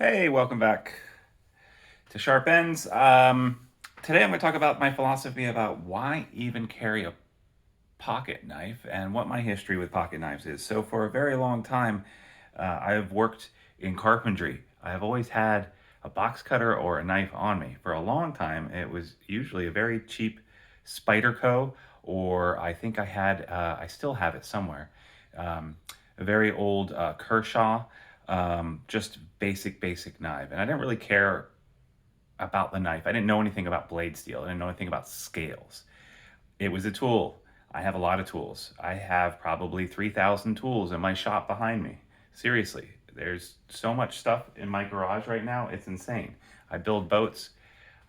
Hey, welcome back to Sharp Ends. Today I'm going to talk about my philosophy about why even carry a pocket knife and what my history with pocket knives is. So, for a very long time, I have worked in carpentry. I have always had a box cutter or a knife on me. For a long time, it was usually a very cheap Spyderco, or I think I still have it somewhere, um, a very old Kershaw, just basic knife. And I didn't really care about the knife. I didn't know anything about blade steel. I didn't know anything about scales. It was a tool. I have a lot of tools. I have probably 3,000 tools in my shop behind me. Seriously, there's so much stuff in my garage right now. It's insane. I build boats.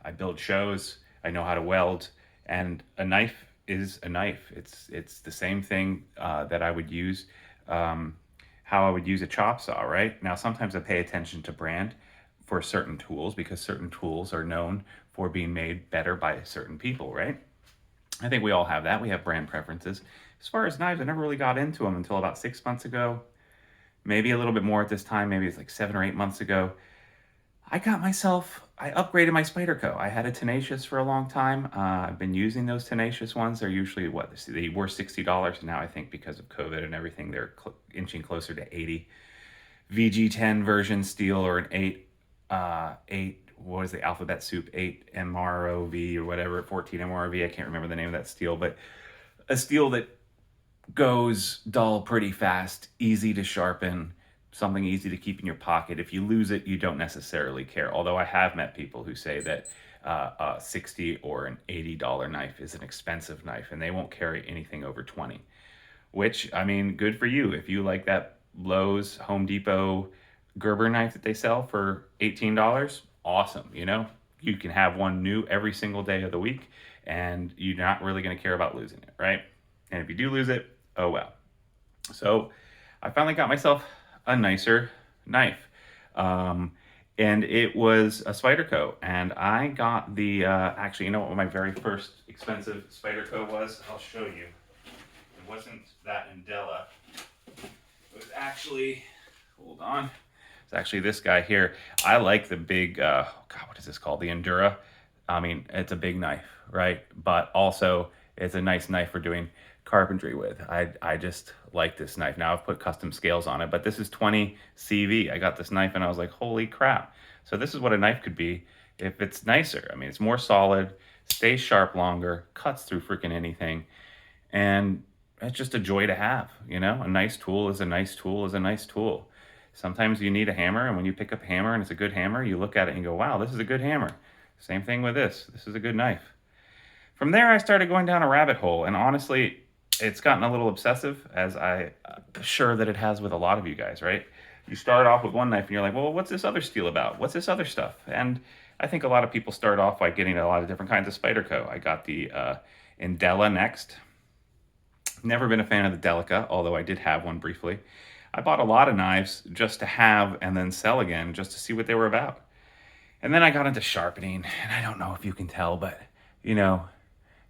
I build shows. I know how to weld, and a knife is a knife. It's the same thing that I would use, um, how I would use a chop saw. Right now, sometimes I pay attention to brand for certain tools because certain tools are known for being made better by certain people. Right. I think we all have that. We have brand preferences. As far as knives, I never really got into them until about 6 months ago, maybe a little bit more at this time. Maybe it's like 7 or 8 months ago. I upgraded my Spyderco. I had a Tenacious for a long time. I've been using those Tenacious ones. They're usually they were $60. And now I think because of COVID and everything, they're inching closer to 80. VG10 version steel, or an 8, what is the alphabet soup, 8 MROV or whatever, 14 MRV. I can't remember the name of that steel, but a steel that goes dull pretty fast, easy to sharpen, something easy to keep in your pocket. If you lose it, you don't necessarily care. Although I have met people who say that a 60 or an $80 knife is an expensive knife and they won't carry anything over 20. Which, I mean, good for you. If you like that Lowe's, Home Depot Gerber knife that they sell for $18, awesome. You can have one new every single day of the week and you're not really going to care about losing it, right? And if you do lose it, oh well. So I finally got myself a nicer knife. Um, and it was a Spyderco. And I got actually, you know what my very first expensive Spyderco was? I'll show you. It wasn't that Indela. It was actually, hold on. It's actually this guy here. I like the big, God, what is this called? The Endura. I mean, it's a big knife, right? But also, it's a nice knife for doing carpentry with. I just like this knife. Now I've put custom scales on it, but this is 20 CV. I got this knife and I was like, holy crap. So this is what a knife could be if it's nicer. I mean, it's more solid, stays sharp longer, cuts through freaking anything, and it's just a joy to have. A nice tool is a nice tool is a nice tool. Sometimes you need a hammer, and when you pick up a hammer and it's a good hammer, you look at it and you go, wow, this is a good hammer. Same thing with this. This is a good knife. From there, I started going down a rabbit hole, and honestly, it's gotten a little obsessive, as I'm sure that it has with a lot of you guys, right? You start off with one knife and you're like, well, what's this other steel about? What's this other stuff? And I think a lot of people start off by getting a lot of different kinds of Spyderco. I got the Indela next. Never been a fan of the Delica, although I did have one briefly. I bought a lot of knives just to have and then sell again, just to see what they were about. And then I got into sharpening, and I don't know if you can tell, but you know,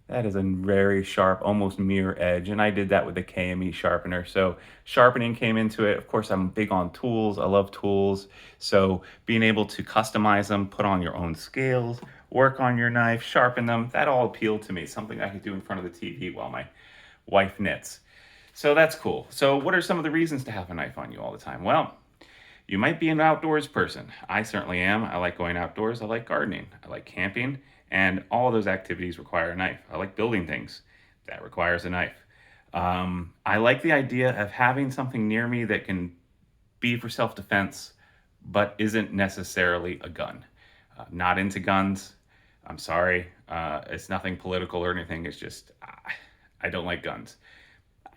that is a very sharp, almost mirror edge. And I did that with the KME sharpener. So sharpening came into it. Of course, I'm big on tools. I love tools. So being able to customize them, put on your own scales, work on your knife, sharpen them, that all appealed to me. Something I could do in front of the TV while my wife knits. So that's cool. So what are some of the reasons to have a knife on you all the time? Well, you might be an outdoors person. I certainly am. I like going outdoors. I like gardening. I like camping. And all of those activities require a knife. I like building things. That requires a knife. I like the idea of having something near me that can be for self defense, but isn't necessarily a gun. Not into guns. I'm sorry. It's nothing political or anything. It's just, I don't like guns.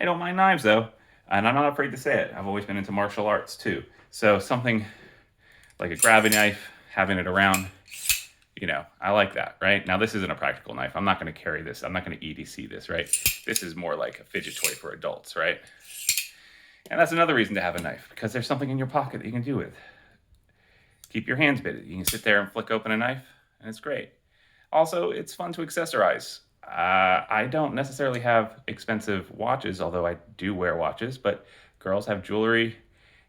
I don't mind knives though, and I'm not afraid to say it. I've always been into martial arts too. So something like a grabby knife, having it around, I like that, right? Now this isn't a practical knife. I'm not going to carry this. I'm not going to EDC this, right? This is more like a fidget toy for adults, right? And that's another reason to have a knife, because there's something in your pocket that you can do with. Keep your hands busy. You can sit there and flick open a knife, and it's great. Also, it's fun to accessorize. I don't necessarily have expensive watches, although I do wear watches, but girls have jewelry,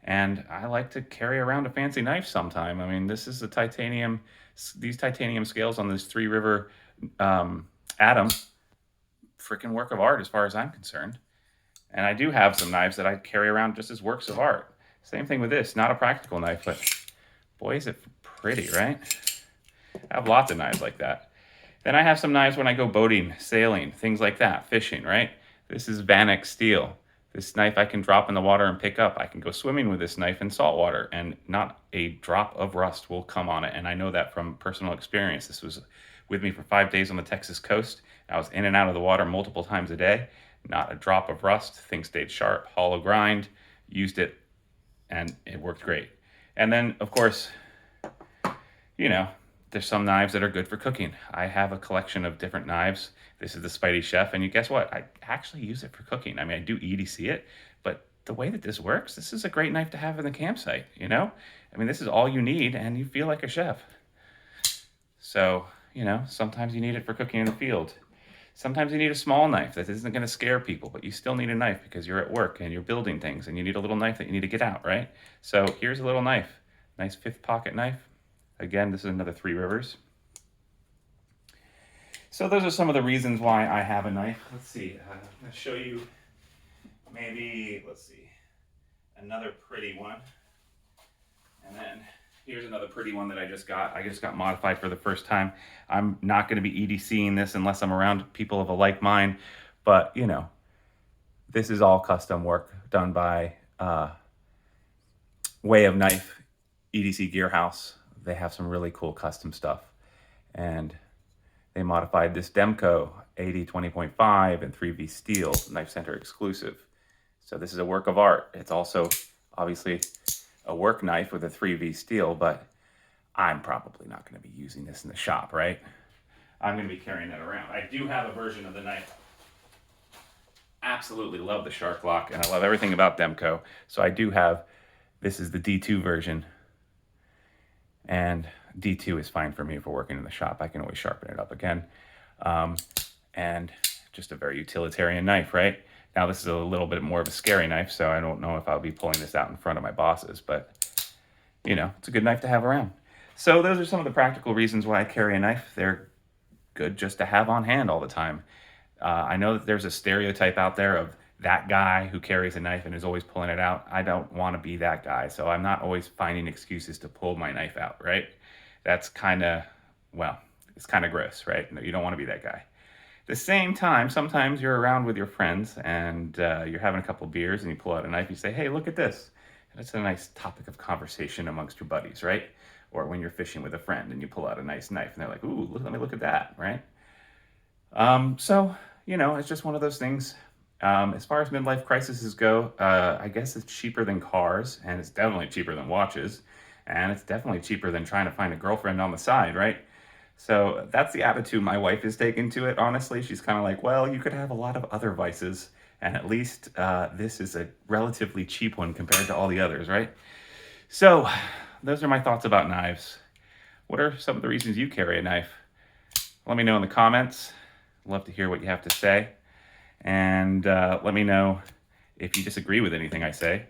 and I like to carry around a fancy knife sometime. I mean, this is a titanium, these titanium scales on this Three River Atom, freaking work of art as far as I'm concerned. And I do have some knives that I carry around just as works of art. Same thing with this, not a practical knife, but boy, is it pretty, right? I have lots of knives like that. Then I have some knives when I go boating, sailing, things like that, fishing, right? This is Vanek steel. This knife I can drop in the water and pick up. I can go swimming with this knife in salt water and not a drop of rust will come on it. And I know that from personal experience. This was with me for 5 days on the Texas coast. I was in and out of the water multiple times a day. Not a drop of rust. Things stayed sharp, hollow grind. Used it and it worked great. And then, of course, you know, there's some knives that are good for cooking. I have a collection of different knives. This is the Spidey Chef, and you guess what? I actually use it for cooking. I mean, I do EDC it, but the way that this works, this is a great knife to have in the campsite, you know? I mean, this is all you need, and you feel like a chef. So, you know, sometimes you need it for cooking in the field. Sometimes you need a small knife that isn't going to scare people, but you still need a knife because you're at work and you're building things, and you need a little knife that you need to get out, right? So here's a little knife. Nice 5th pocket knife. Again, this is another Three Rivers. So those are some of the reasons why I have a knife. Let's see. I'm going to show you maybe, let's see, another pretty one. And then here's another pretty one that I just got. I just got modified for the first time. I'm not going to be EDCing this unless I'm around people of a like mind. But, you know, this is all custom work done by Way of Knife EDC Gear House. They have some really cool custom stuff. And they modified this Demco 80 20.5 and 3V steel, Knife Center exclusive. So this is a work of art. It's also obviously a work knife with a 3V steel, but I'm probably not going to be using this in the shop, right? I'm going to be carrying that around. I do have a version of the knife. Absolutely love the Shark Lock, and I love everything about Demco. So I do have, this is the D2 version. And D2 is fine for me for working in the shop. I can always sharpen it up again. And just a very utilitarian knife, right? Now this is a little bit more of a scary knife, so I don't know if I'll be pulling this out in front of my bosses, but you know, it's a good knife to have around. So those are some of the practical reasons why I carry a knife. They're good just to have on hand all the time. I know that there's a stereotype out there of that guy who carries a knife and is always pulling it out. I don't want to be that guy, so I'm not always finding excuses to pull my knife out, right? That's kind of, well, it's kind of gross, right? No, you don't want to be that guy. At the same time, sometimes you're around with your friends and you're having a couple beers and you pull out a knife, you say, hey, look at this. And it's a nice topic of conversation amongst your buddies, right? Or when you're fishing with a friend and you pull out a nice knife and they're like, ooh, let me look at that, right? So, you know, it's just one of those things. As far as midlife crises go, I guess it's cheaper than cars, and it's definitely cheaper than watches, and it's definitely cheaper than trying to find a girlfriend on the side, right? So that's the attitude my wife has taken to it, honestly. She's kind of like, well, you could have a lot of other vices, and at least this is a relatively cheap one compared to all the others, right? So those are my thoughts about knives. What are some of the reasons you carry a knife? Let me know in the comments. Love to hear what you have to say. And let me know if you disagree with anything I say.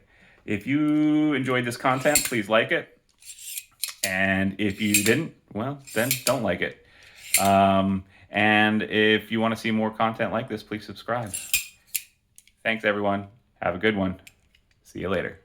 If you enjoyed this content, please like it. And if you didn't, well, then don't like it. And if you want to see more content like this, please subscribe. Thanks, everyone. Have a good one. See you later.